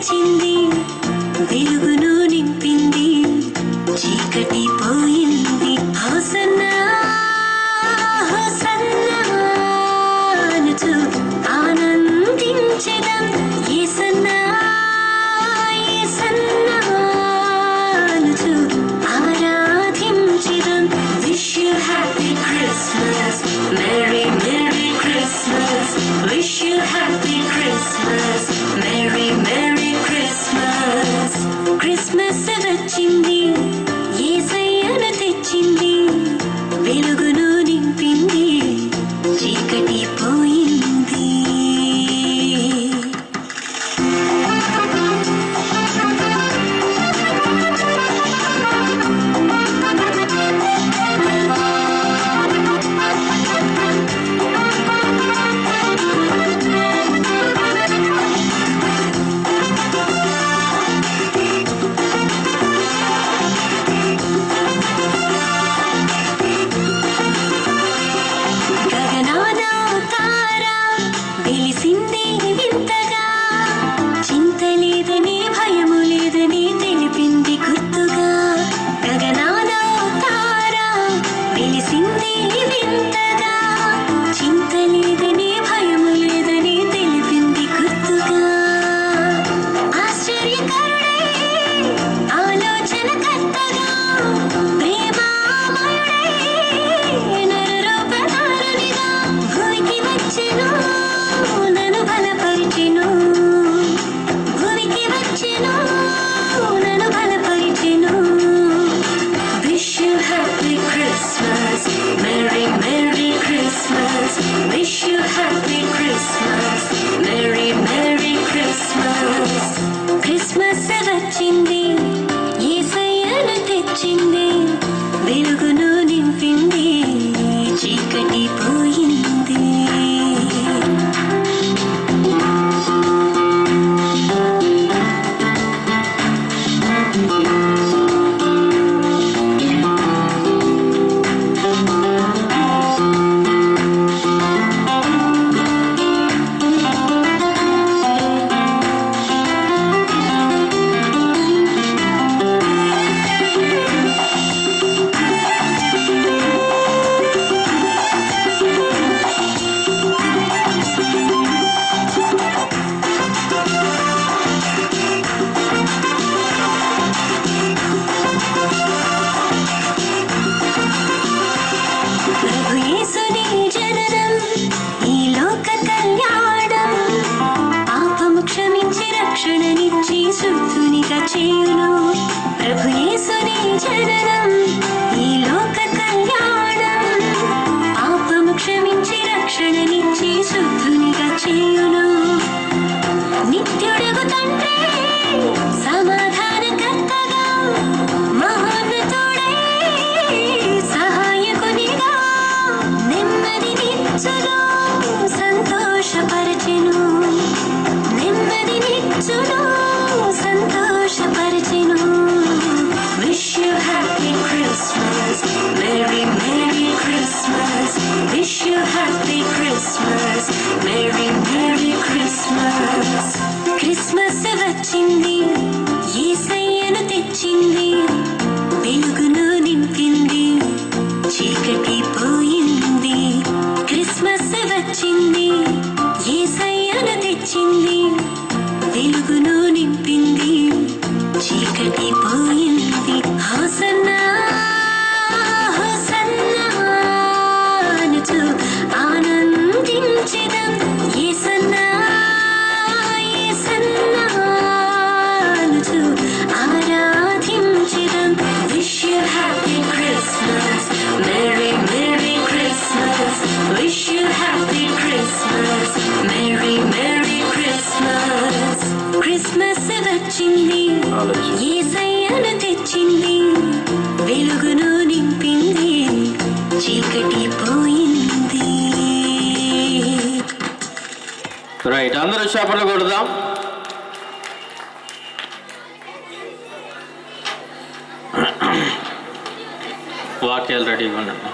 వచ్చింది, వెలుగును నింపింది, చీకటి పోయింది. హోసన్నా హోసన్నా అనుచు ఆనందించెదం. యేసన్నా యేసన్నా అనుచు ఆరాధించెదం. Wish you happy Christmas, merry merry Christmas. Wish you happy Christmas, merry merry Christmas. Christmas వచ్చింది, యేసయ్యను తెచ్చింది, వెలుగును నింపింది, చీకటి పోయింది. వెలిసింది వింతగా, చింత లేదని భయము లేదని తెలిపింది గుర్తుగా. గగనాలో తార వెలిసింది వింతగా, చింత లేదని భయము లేదని తెలిపింది గుర్తుగా. ఆశ్చర్యకరుడే ఆలోచనకర్తగా, ప్రేమామయుడే నరరూపధారునిగా భూమికి వచ్చెను, నన్ను బలపరిచెను. భూమికి వచ్చెను, నన్ను బలపరిచెను. Wish you happy Christmas, merry merry Christmas. Wish you happy Christmas, merry merry Christmas. Christmas వచ్చింది, యేసయ్యను తెచ్చింది, వెలుగును నింపింది, చీకటి పోయింది. ప్రభు యేసుని జననం, ఈ లోక కళ్యాణం, పాపము క్షమించి రక్షణనిచ్చి శుద్ధునిగా చేయును. ప్రభు యేసుని జననం, ఈ లోక కళ్యాణం, పాపము క్షమించి రక్షణనిచ్చి శుద్ధునిగా చేయును. నిత్యుడగు తండ్రి సమాధానకర్తగా, మహోన్నతుడై సహాయకునిగా నెమ్మదినిచ్చును, సంతోషపరచెను. నెమ్మదినిచ్చును, సంతోషపరచెను. Wish you happy Christmas, merry merry Christmas. Wish you happy Christmas, merry merry Christmas. Christmas వచ్చింది, యేసయ్యను తెచ్చింది, వెలుగును నింపింది, చీకటి పోయింది. క్రిస్మస్ వచ్చింది, యేసయ్యను తెచ్చింది, వెలుగును నింపింది, చీకటి పోయింది. హోసన్నా హోసన్నా అనుచు ఆనందించెదం. యేసన్నా యేసన్నా అనుచు ఆరాధించెదం. Wish you happy Christmas, merry merry Christmas. Wish you happy Christmas, merry merry Christmas. Christmas వచ్చింది, యేసయ్యను తెచ్చింది, వెలుగును నింపింది, చీకటి పోయింది. రైట్, అందరూ చేపలు కొడదాం. వాక్యాలు రెడీగా ఉండండి.